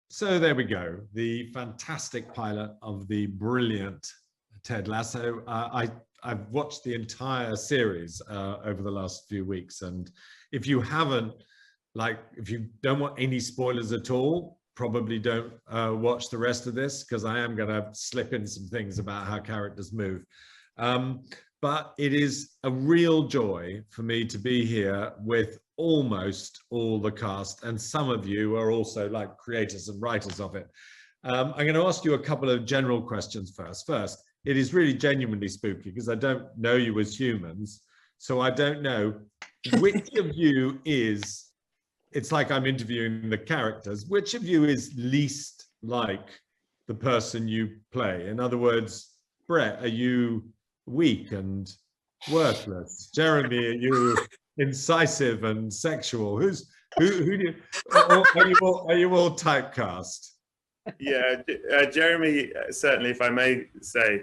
So there we go, the fantastic pilot of the brilliant Ted Lasso. I've watched the entire series over the last few weeks, and if you haven't, if you don't want any spoilers at all, probably don't watch the rest of this, because I am going to slip in some things about how characters move. But it is a real joy for me to be here with almost all the cast, and some of you are also like creators and writers of it. I'm going to ask you a couple of general questions first. First, it is really genuinely spooky because I don't know you as humans, so I don't know which of you is, it's like I'm interviewing the characters, which of you is least like the person you play? In other words, Brett, are you weak and worthless? Jeremy, are you incisive and sexual? Who do you, or are you all typecast? Yeah, Jeremy, certainly, if I may say,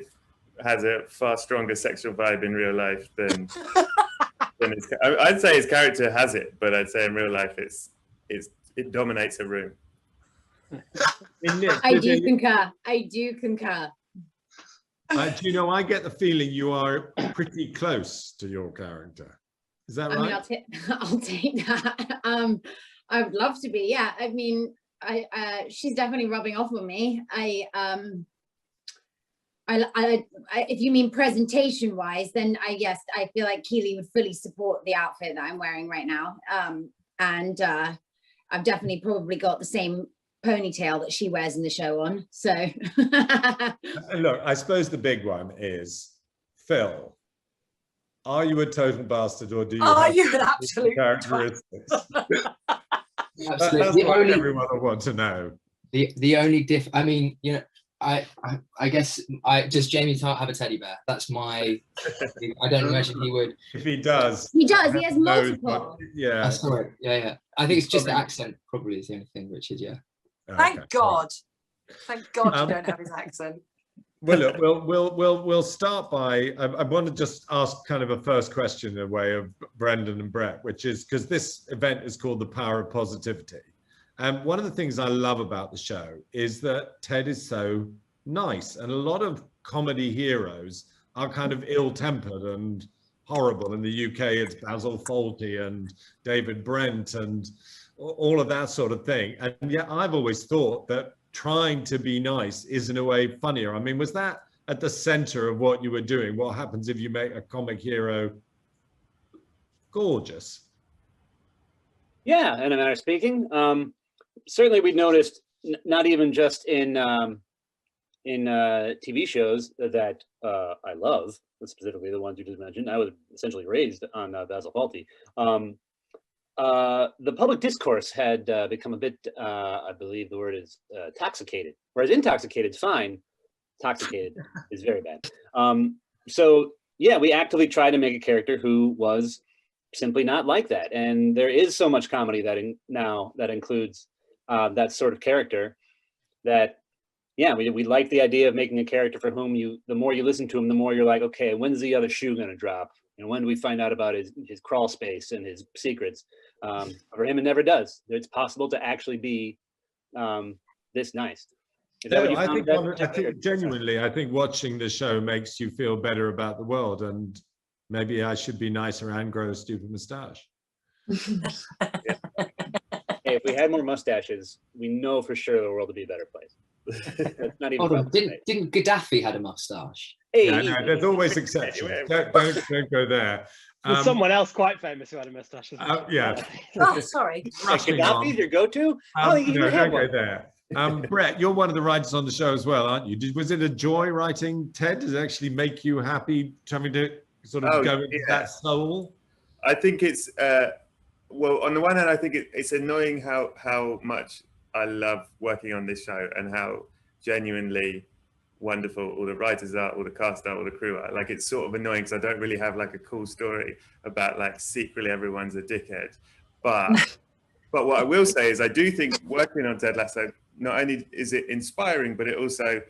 has a far stronger sexual vibe in real life than I'd say his character has it, but I'd say in real life it dominates a room. I do concur. I do concur. Do you know, I get the feeling you are pretty close to your character. Is that right? I mean, I'll take that. I would love to be. Yeah. I mean, she's definitely rubbing off on me. If you mean presentation wise, then yes, I feel like Keely would fully support the outfit that I'm wearing right now. And I've definitely probably got the same ponytail that she wears in the show on. So look, I suppose the big one is, Phil, are you a total bastard, or do you have you an absolute characteristics? Absolutely. That's what everyone will want to know. The only I mean, you know, I guess does Jamie Tart have a teddy bear? That's my. I don't imagine he would. If he does, he does. He has multiple. Yeah, that's correct. Yeah. I think it's just the accent. Probably is the only thing, Richard. Yeah. Thank God. Thank God you don't have his accent. Well, look, we'll start by. I want to just ask kind of a first question in a way of Brendan and Brett, which is because this event is called The Power of Positivity. And one of the things I love about the show is that Ted is so nice, and a lot of comedy heroes are kind of ill-tempered and horrible. In the UK, it's Basil Fawlty and David Brent and all of that sort of thing. And yet I've always thought that trying to be nice is in a way funnier. I mean, was that at the center of what you were doing? What happens if you make a comic hero gorgeous? Yeah, in a manner of speaking. Certainly we noticed, not even just in TV shows that I love, specifically the ones you just mentioned. I was essentially raised on Basil Fawlty. The public discourse had become a bit, I believe the word is toxicated, whereas intoxicated is fine. Toxicated is very bad. So yeah, we actively tried to make a character who was simply not like that. And there is so much comedy that now that includes that sort of character that, yeah, we like the idea of making a character for whom the more you listen to him, the more you're like, okay, when's the other shoe going to drop? And when do we find out about his crawl space and his secrets? For him, it never does. It's possible to actually be this nice. Is that what you found? I think genuinely, I think watching the show makes you feel better about the world, and maybe I should be nicer and grow a stupid mustache. Hey, if we had more mustaches, we know for sure the world would be a better place. That's not even. Hold on, didn't Gaddafi had a mustache? Hey, yeah, no, there's always exceptions. Don't go there. There's someone else quite famous who had a mustache. Yeah. Oh, sorry. Gaddafi's your go-to? No, don't go there. Brett, you're one of the writers on the show as well, aren't you? Was it a joy writing Ted? Does it actually make you happy having to sort of go into that soul? I think it's, well, on the one hand, I think it's annoying how much I love working on this show and how genuinely wonderful all the writers are, all the cast are, all the crew are. Like, it's sort of annoying because I don't really have like a cool story about like secretly everyone's a dickhead. But what I will say is I do think working on Ted Lasso, not only is it inspiring, but it also,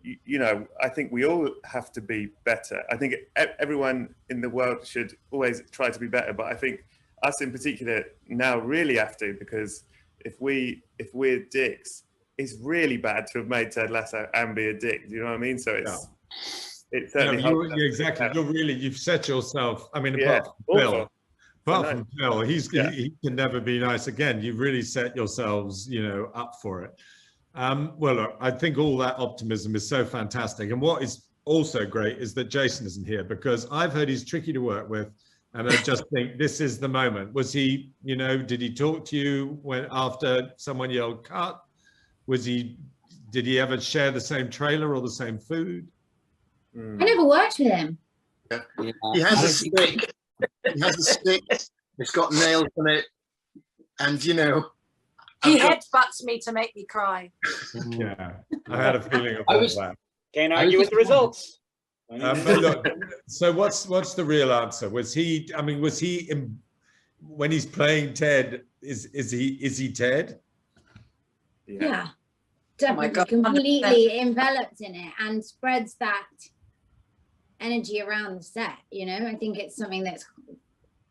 you know, I think we all have to be better. I think everyone in the world should always try to be better, but I think us in particular now really have to, because if we're dicks, it's really bad to have made Ted Lasso and be a dick. Do you know what I mean? So it's certainly exactly. You've set yourself. I mean, yeah, apart from Phil, he can never be nice again. You've really set yourselves, up for it. Well, look, I think all that optimism is so fantastic. And what is also great is that Jason isn't here, because I've heard he's tricky to work with. And I just think this is the moment. Was he, did he talk to you after someone yelled cut? Did he ever share the same trailer or the same food? I never worked with him. Yeah. He has a stick. He has a stick. It's got nails on it. And, he headbutts me to make me cry. Yeah, I had a feeling of that. Can't argue with the results. But look, so what's the real answer? Was he when he's playing Ted, is he Ted? Yeah, definitely completely enveloped in it and spreads that energy around the set. I think it's something that's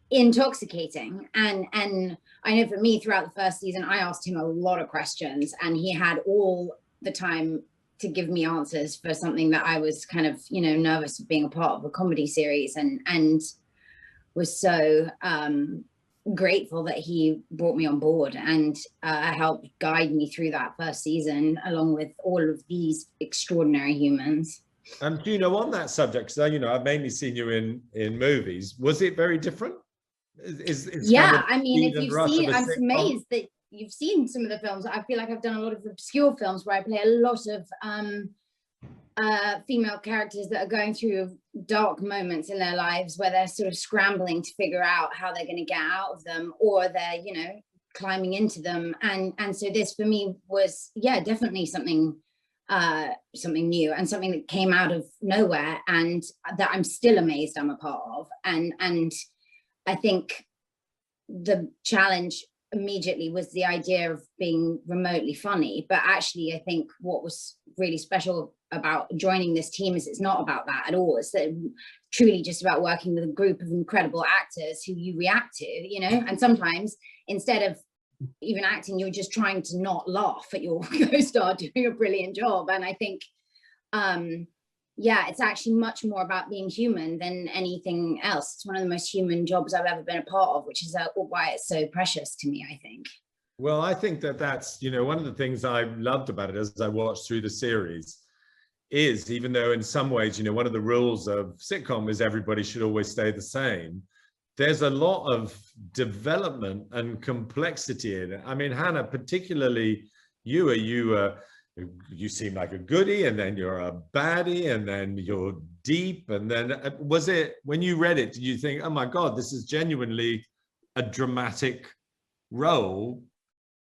intoxicating, and I know for me throughout the first season I asked him a lot of questions and he had all the time to give me answers for something that I was kind of nervous of being a part of a comedy series, and was so grateful that he brought me on board and helped guide me through that first season along with all of these extraordinary humans. And on that subject, so I've mainly seen you in movies. Was it very different? I mean, if you've seen, I'm amazed that you've seen some of the films. I feel like I've done a lot of obscure films where I play a lot of female characters that are going through dark moments in their lives where they're sort of scrambling to figure out how they're going to get out of them, or they're climbing into them, and so this for me was definitely something new and something that came out of nowhere and that I'm still amazed I'm a part of, and I think the challenge immediately was the idea of being remotely funny, but actually I think what was really special about joining this team is it's not about that at all. It's truly just about working with a group of incredible actors who you react to, and sometimes instead of even acting, you're just trying to not laugh at your co-star doing a brilliant job. And I think it's actually much more about being human than anything else. It's one of the most human jobs I've ever been a part of, which is why it's so precious to me, I think. Well, I think that's, one of the things I loved about it as I watched through the series is, even though in some ways, one of the rules of sitcom is everybody should always stay the same, there's a lot of development and complexity in it. I mean, Hannah, particularly you seem like a goodie, and then you're a baddie, and then you're deep. And then was it, when you read it, did you think, oh my God, this is genuinely a dramatic role,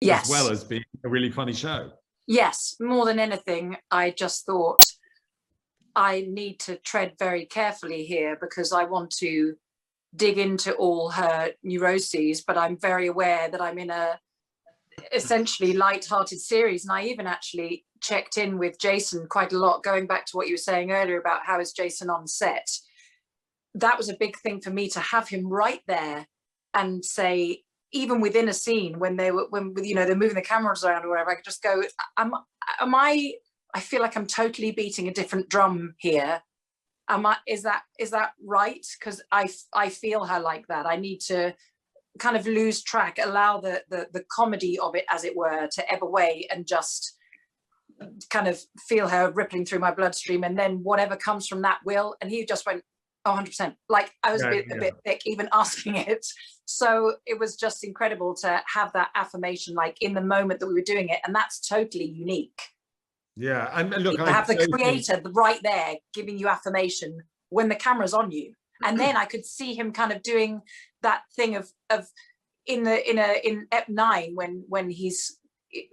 yes, as well as being a really funny show? Yes, more than anything, I just thought I need to tread very carefully here because I want to dig into all her neuroses, but I'm very aware that I'm in a essentially light-hearted series, and I even actually checked in with Jason quite a lot, going back to what you were saying earlier about how is Jason on set. That was a big thing for me, to have him right there and say, even within a scene when they're moving the cameras around or whatever, I could just go, I feel like I'm totally beating a different drum here. Is that right? Because I feel her like that. I need to kind of lose track, allow the comedy of it, as it were, to ebb away and just kind of feel her rippling through my bloodstream, and then whatever comes from that will. And he just went, oh, 100%. Like I was a bit thick even asking it. So it was just incredible to have that affirmation like in the moment that we were doing it, and that's totally unique. Yeah, and look, to have the creator right there giving you affirmation when the camera's on you. And then I could see him kind of doing that thing of in Ep 9 when he's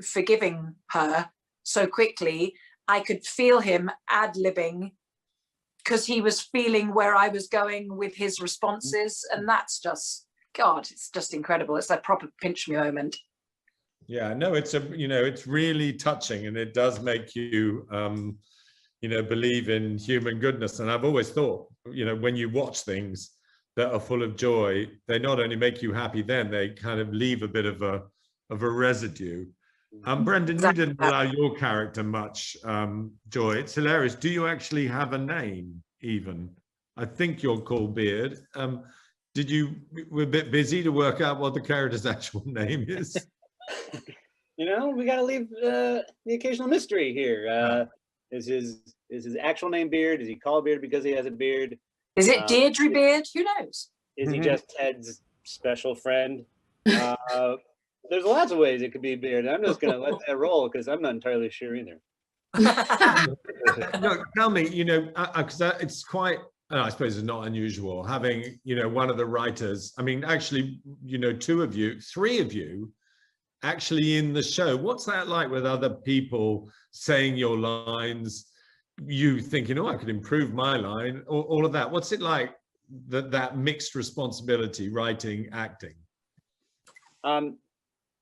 forgiving her so quickly, I could feel him ad-libbing because he was feeling where I was going with his responses, and that's just, God, it's just incredible. It's that proper pinch me moment. Yeah, no, it's it's really touching, and it does make you believe in human goodness. And I've always thought, when you watch things that are full of joy, they not only make you happy then, they kind of leave a bit of a residue. Brendan, you didn't allow your character much joy. It's hilarious. Do you actually have a name even? I think you're called Beard. Did you, we're a bit busy to work out what the character's actual name is? You know, we got to leave the occasional mystery here. Is his actual name Beard? Is he called Beard because he has a beard? Is it Deirdre Beard? Who knows? Is he just Ted's special friend? There's lots of ways it could be Beard. I'm just going to let that roll because I'm not entirely sure either. No, tell me, you know, because it's quite, I suppose it's not unusual having, you know, one of the writers, I mean, actually, you know, three of you actually in the show. What's that like with other people saying your lines, you thinking, oh, I could improve my line, all of that? What's it like, that mixed responsibility, writing, acting?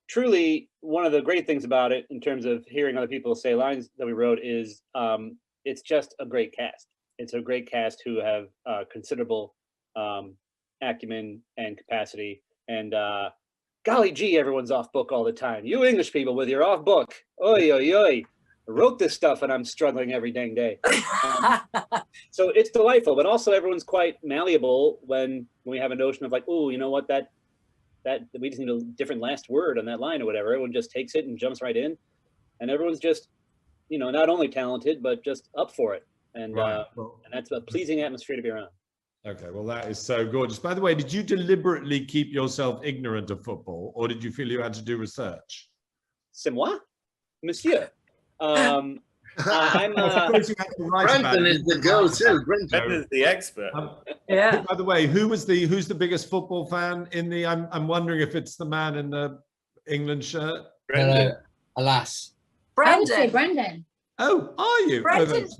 Truly, one of the great things about it in terms of hearing other people say lines that we wrote is it's just a great cast. It's a great cast who have considerable acumen and capacity. And golly gee, everyone's off book all the time. You English people with your off book. Oi, oi, oi. I wrote this stuff and I'm struggling every dang day. So it's delightful, but also everyone's quite malleable when we have a notion of like, oh, you know what, that we just need a different last word on that line or whatever. Everyone just takes it and jumps right in. And everyone's just, you know, not only talented, but just up for it. And, and that's a pleasing atmosphere to be around. Okay, well, that is so gorgeous. By the way, did you deliberately keep yourself ignorant of football, or did you feel you had to do research? C'est moi, monsieur. I'm Brendan is the go-to. Brendan's the expert. Yeah. By the way, who's the biggest football fan in the? I'm wondering if it's the man in the England shirt. Brendan. Alas. I would say Brendan. Brendan. Oh, are you? Brendan's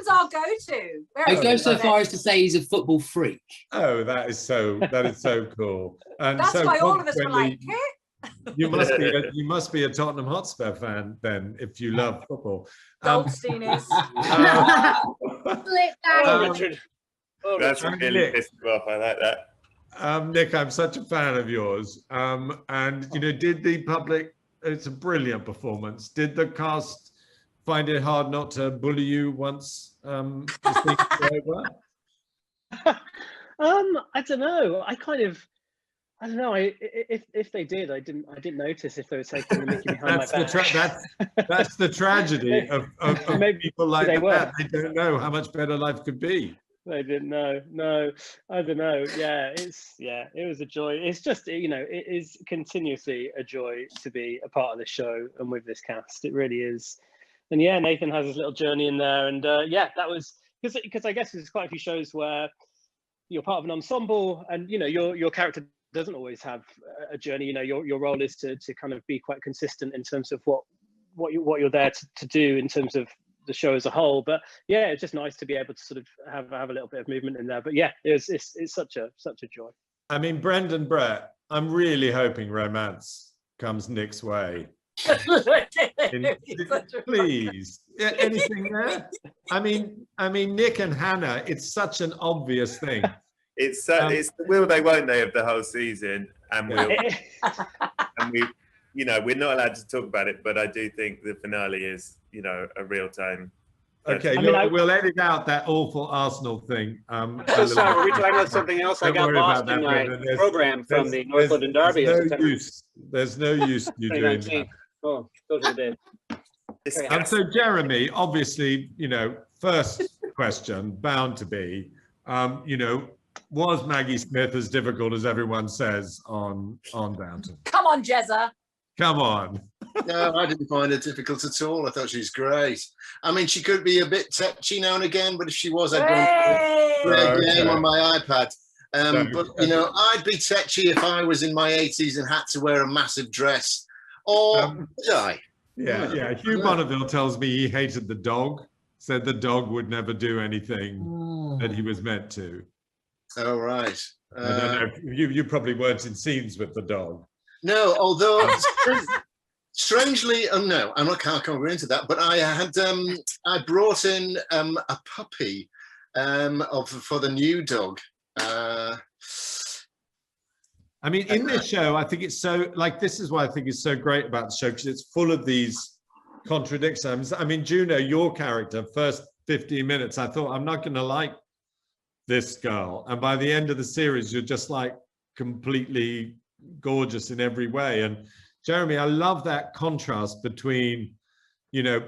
our go-to. I go so far as to say he's a football freak. Oh, that is so cool. And That's so why all of us were like, you must be a Tottenham Hotspur fan then, if you love football. Goldstein is. Richard. That's really pissed me off. I like that. Nick, I'm such a fan of yours. And you know, did the public? It's a brilliant performance. Did the cast find it hard not to bully you once the thing was over? I don't know. I don't know. If they did, I didn't notice if they were taking the mickey behind my back. That's the tragedy of people like that. They don't know how much better life could be. They didn't know. No, I don't know. Yeah, it was a joy. It's just, you know, it is continuously a joy to be a part of this show and with this cast. It really is. And yeah, Nathan has his little journey in there, and yeah, that was because I guess there's quite a few shows where you're part of an ensemble, and you know your character doesn't always have a journey. You know, your role is to kind of be quite consistent in terms of what you're there to do in terms of the show as a whole. But yeah, it's just nice to be able to sort of have a little bit of movement in there. But yeah, it's such a joy. I mean, Brendan, Brett, I'm really hoping romance comes Nick's way. Please, anything there? I mean, Nick and Hannah, it's such an obvious thing. It's the will they won't they of the whole season, and we, you know, we're not allowed to talk about it, but I do think the finale is, you know, a real time. Okay, we'll edit out that awful Arsenal thing. Sorry, were we talking about something else? I got lost in my program from the North London Derby. There's no use you doing that. Oh, those are the And so, Jeremy, obviously, you know, first question bound to be, you know, was Maggie Smith as difficult as everyone says on Downton? Come on, Jezza. Come on. No, I didn't find her difficult at all. I thought she was great. I mean, she could be a bit touchy now and again, but if she was, I'd go play a game on my iPad. But, you know, I'd be touchy if I was in my 80s and had to wear a massive dress. Or die. Yeah. Hugh Bonneville tells me he hated the dog, said the dog would never do anything that he was meant to. Oh, right. I don't know. You probably weren't in scenes with the dog. No, although strangely, no, I can't go into that. But I had I brought in a puppy for the new dog. I mean, in this show, I think it's so, like, this is why I think it's so great about the show, because it's full of these contradictions. I mean, Juno, your character, first 15 minutes, I thought, I'm not going to like this girl. And by the end of the series, you're just like completely gorgeous in every way. And Jeremy, I love that contrast between, you know,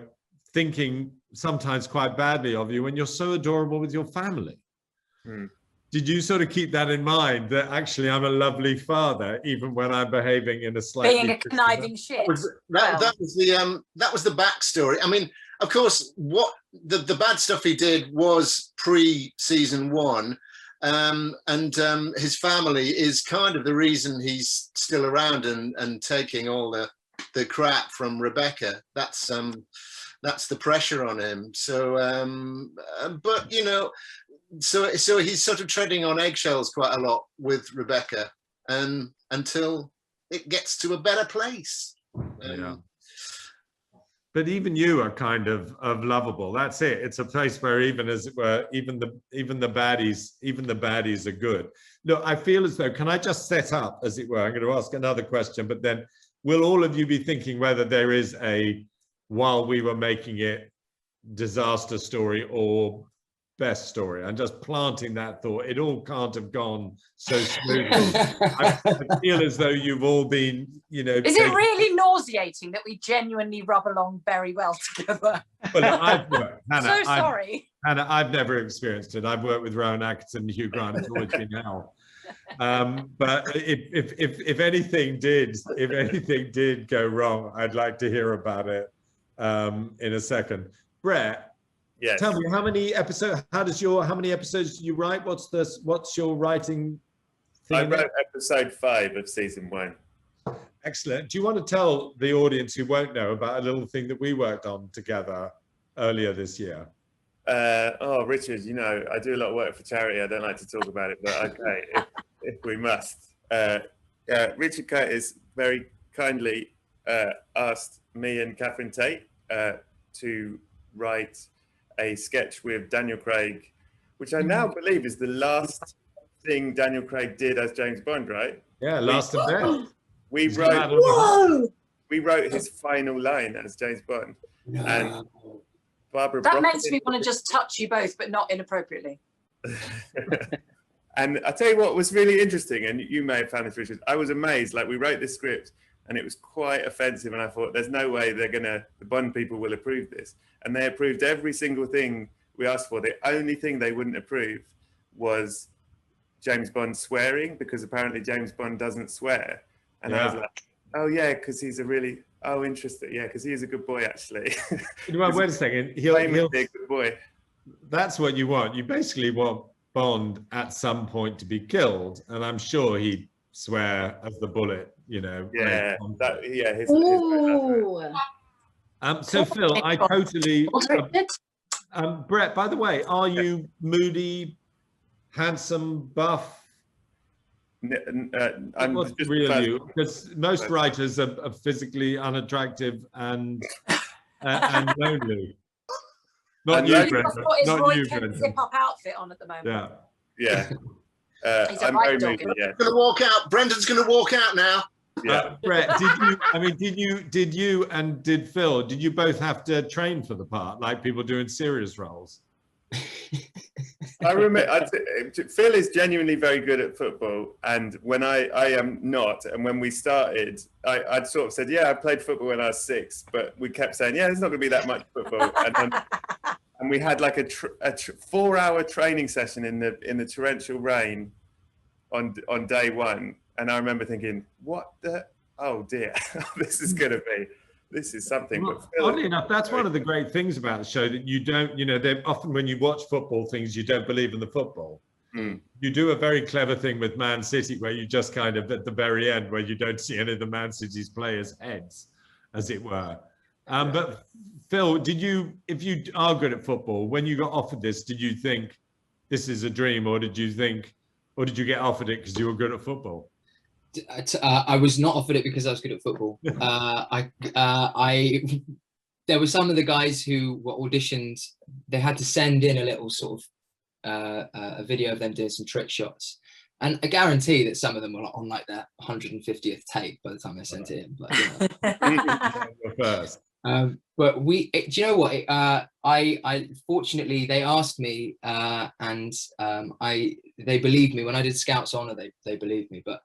thinking sometimes quite badly of you when you're so adorable with your family. Did you sort of keep that in mind, that actually I'm a lovely father, even when I'm behaving in a slightly... Being a conniving shit. That was the backstory. I mean, of course, what the bad stuff he did was pre-season 1, and his family is kind of the reason he's still around and taking all the crap from Rebecca. That's the pressure on him. So, but you know, so he's sort of treading on eggshells quite a lot with Rebecca, until it gets to a better place. Yeah. But even you are kind of lovable. That's it. It's a place where, even as it were, even the baddies are good. Look, I feel as though, can I just set up, as it were? I'm going to ask another question, but then will all of you be thinking whether there is a while we were making it disaster story or best story? I'm just planting that thought. It all can't have gone so smoothly. I feel as though you've all been, you know. Is it really nauseating that we genuinely rub along very well together? Well, I've worked, Hannah, sorry. Hannah, I've never experienced it. I've worked with Rowan Atkinson and Hugh Grant. It's always been hell. But if anything did go wrong, I'd like to hear about it in a second. Brett, yes. Tell me, how many episodes do you write? What's your writing thing? I wrote episode 5 of season 1. Excellent. Do you want to tell the audience who won't know about a little thing that we worked on together earlier this year? Richard, you know, I do a lot of work for charity. I don't like to talk about it, but okay, if we must. Richard Curtis very kindly asked me and Catherine Tate to write a sketch with Daniel Craig, which I now believe is the last thing Daniel Craig did as James Bond, right? Yeah, last of them. We wrote his final line as James Bond. No. And Barbara that makes me want to just touch you both, but not inappropriately. And I tell you what was really interesting, and you may have found this, Richard, I was amazed. Like, we wrote this script and it was quite offensive, and I thought, there's no way the Bond people will approve this. And they approved every single thing we asked for. The only thing they wouldn't approve was James Bond swearing, because apparently James Bond doesn't swear. And I was like, oh yeah, because he's a really, interesting. Yeah, because he is a good boy, actually. Well, wait a second. He'll be a good boy. That's what you want. You basically want Bond at some point to be killed, and I'm sure he'd swear as the bullet, you know. Yeah, so Phil, I totally. Brett, by the way, are you moody, handsome, buff? I'm What's just real you? Because most writers are physically unattractive and lonely. Not you, Brendan. Not you, Brendan. Zip-up outfit on at the moment. Yeah. He's a right dog. Gonna walk out. Brendan's gonna walk out now. Yeah. Brett, did you and did Phil, did you both have to train for the part like people do in serious roles? I remember Phil is genuinely very good at football, and when I am not, and when we started, I'd sort of said, yeah, I played football when I was 6, but we kept saying, yeah, there's not going to be that much football, and we had like a 4-hour training session in the torrential rain on day 1, and I remember thinking, oh dear, this is going to be. This is something. Well, oddly enough, that's one of the great things about the show, that you don't, often when you watch football things, you don't believe in the football. Mm. You do a very clever thing with Man City, where you just kind of, at the very end, where you don't see any of the Man City's players' heads, as it were. But Phil, if you are good at football, when you got offered this, did you think this is a dream, or did you get offered it because you were good at football? I was not offered it because I was good at football. There were some of the guys who were auditioned. They had to send in a little sort of a video of them doing some trick shots, And I guarantee that some of them were on like their 150th take by the time I sent it in. But, you know. First. But do you know what? I fortunately they asked me, and they believed me when I did Scouts Honor. They believed me, but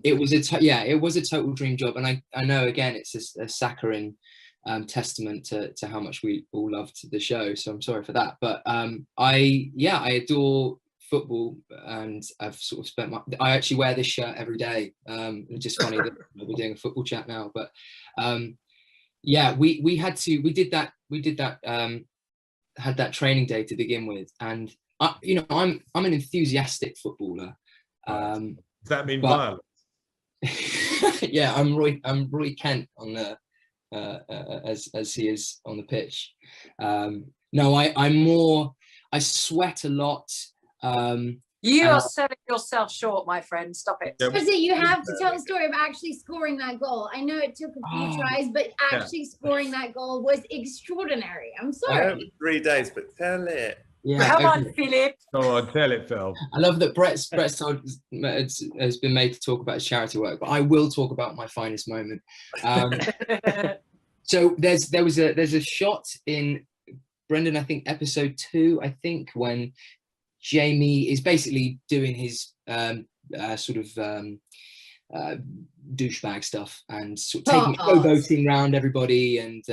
it was a total dream job, and I know again it's a saccharine testament to how much we all loved the show. So I'm sorry for that, but I adore football, and I've sort of spent I actually wear this shirt every day. It's just funny that we're doing a football chat now, but yeah, we did that had that training day to begin with, and you know, I'm an enthusiastic footballer. Does that mean violence? Yeah, I'm Roy Kent on the as he is on the pitch. No, I sweat a lot. You are selling yourself short, my friend. Stop it. Seriously, you have to tell the story of actually scoring that goal. I know it took a few tries, but actually scoring that goal was extraordinary. I'm sorry. 3 days, but tell it. Yeah, Come on, Philip. Go on, tell it, Phil. I love that Brett's has been made to talk about his charity work, but I will talk about my finest moment. So there's a shot in Brendan, I think episode 2, I think, when Jamie is basically doing his sort of douchebag stuff and sort of taking showboating around everybody, and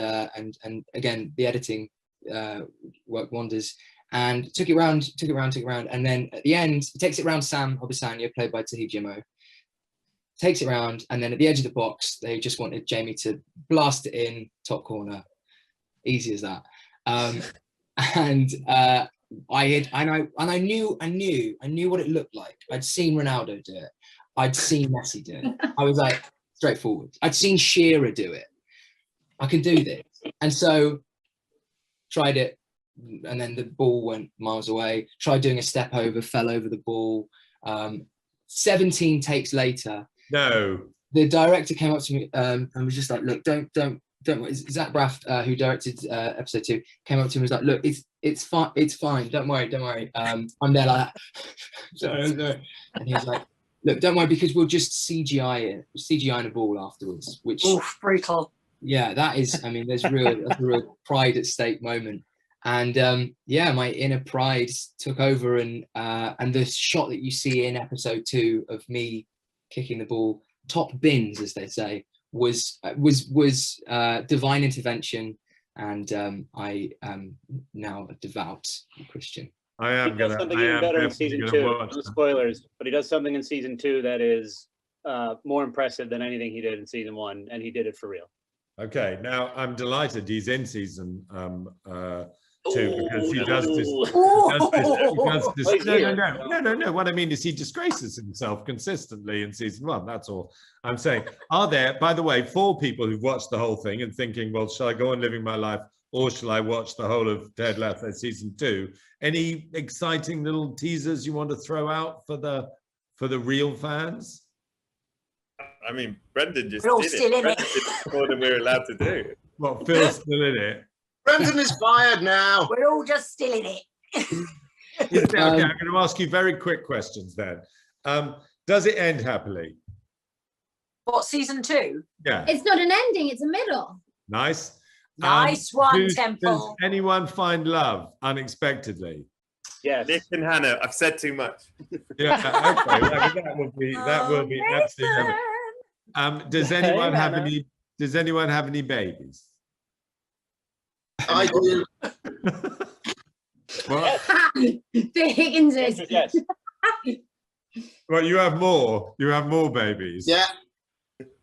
again the editing work wonders, and took it round, and then at the end he takes it round Sam Obisanya, played by Tahib Jimo, takes it round, and then at the edge of the box they just wanted Jamie to blast it in top corner, easy as that. And I knew what it looked like. I'd seen Ronaldo do it. I'd seen Messi do it. I was like, straightforward. I'd seen Shearer do it. I can do this. And so tried it, and then the ball went miles away. Tried doing a step over, fell over the ball. 17 takes later, the director came up to me and was just like, look, don't Zach Braff, who directed episode 2, came up to me and was like, look, it's fine, don't worry. I'm there like that. And he was like, look, don't worry, because we'll just CGI in a ball afterwards, which brutal. Yeah, that is, I mean, that's a real pride at stake moment. And yeah, my inner pride took over, and the shot that you see in episode 2 of me kicking the ball, top bins, as they say, was divine intervention, and I am now a devout Christian. I am going to better in season 2. No spoilers, but he does something in season 2 that is more impressive than anything he did in season 1, and he did it for real. Okay, now I'm delighted he's in season 2, because he does this. No. What I mean is he disgraces himself consistently in season 1. That's all I'm saying. Are there, by the way, 4 people who've watched the whole thing and thinking, well, shall I go on living my life, or shall I watch the whole of Ted Lasso season 2? Any exciting little teasers you want to throw out for the real fans? I mean, Brendan just We're all did still in it. More than we're allowed to do. Well, Phil's still in it. Brendan is fired now. We're all just still in it. Okay, I'm going to ask you very quick questions then. Does it end happily? What, season 2? Yeah. It's not an ending, it's a middle. Nice. Nice one, Temple. Does anyone find love unexpectedly? Yes. Nick and Hannah, I've said too much. Yeah, okay. That will be absolutely. Does anyone have any babies? I do. What? The Higginses. Yes. Well, you have more. You have more babies. Yeah.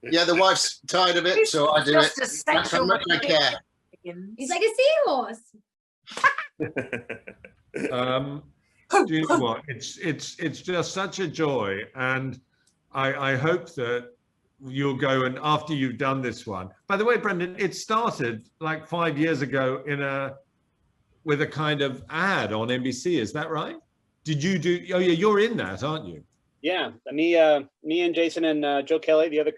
Yeah, the wife's tired of it, so I do it. Just a That's how much I care. He's like a seahorse. Do you know what? It's just such a joy, and I hope that you'll go, and after you've done this one. By the way, Brendan, it started like 5 years ago with a kind of ad on NBC. Is that right? Did you do? Oh yeah, you're in that, aren't you? Yeah, me and Jason and Joe Kelly, the other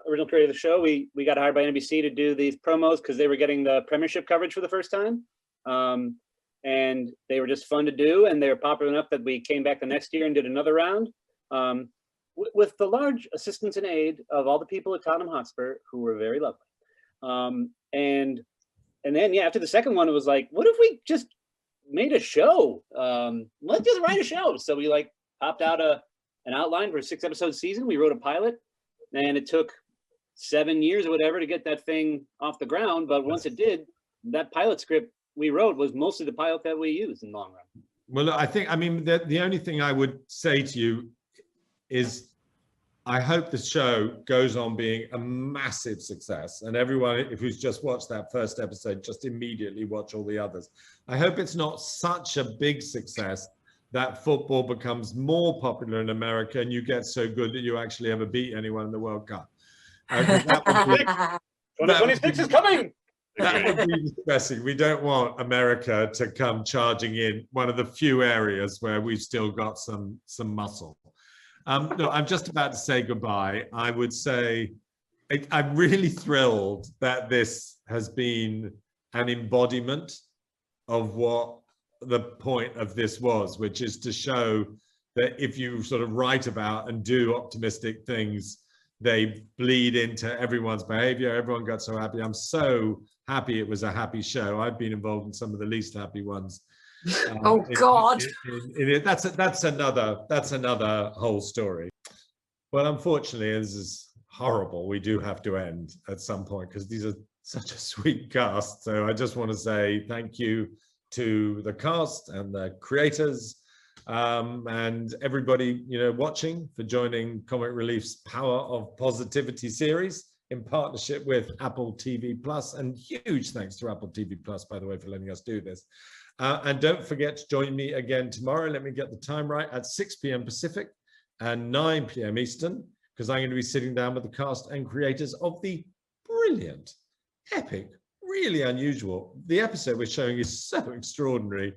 original creator of the show, we got hired by NBC to do these promos because they were getting the Premiership coverage for the first time. and they were just fun to do, and they were popular enough that we came back the next year and did another round. With the large assistance and aid of all the people at Tottenham Hotspur, who were very lovely. And then, yeah, after the second one, it was like, what if we just made a show? Let's just write a show. So we like popped out an outline for a 6-episode season. We wrote a pilot, and it took 7 years or whatever to get that thing off the ground. But once it did, that pilot script we wrote was mostly the pilot that we used in the long run. Well, I mean, the only thing I would say to you is I hope the show goes on being a massive success, and everyone who's just watched that first episode, just immediately watch all the others. I hope it's not such a big success that football becomes more popular in America and you get so good that you actually ever beat anyone in the World Cup. 2026 is coming. That would be distressing. We don't want America to come charging in, one of the few areas where we've still got some muscle. No, I'm just about to say goodbye. I would say I'm really thrilled that this has been an embodiment of what the point of this was, which is to show that if you sort of write about and do optimistic things, they bleed into everyone's behavior. Everyone got so happy. I'm so happy it was a happy show. I've been involved in some of the least happy ones. Oh God. That's another whole story. Well, unfortunately, this is horrible. We do have to end at some point because these are such a sweet cast. So I just want to say thank you to the cast and the creators and everybody watching for joining Comic Relief's Power of Positivity series in partnership with Apple TV Plus, and huge thanks to Apple TV Plus, by the way, for letting us do this. And don't forget to join me again tomorrow. Let me get the time right, at 6 p.m. Pacific and 9 p.m. Eastern, because I'm going to be sitting down with the cast and creators of the brilliant, epic, really unusual. The episode we're showing is so extraordinary,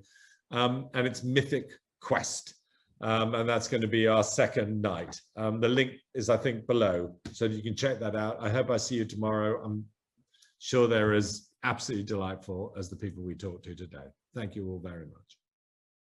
and it's Mythic Quest. And that's going to be our second night. The link is, I think, below, so you can check that out. I hope I see you tomorrow. I'm sure they're as absolutely delightful as the people we talked to today. Thank you all very much.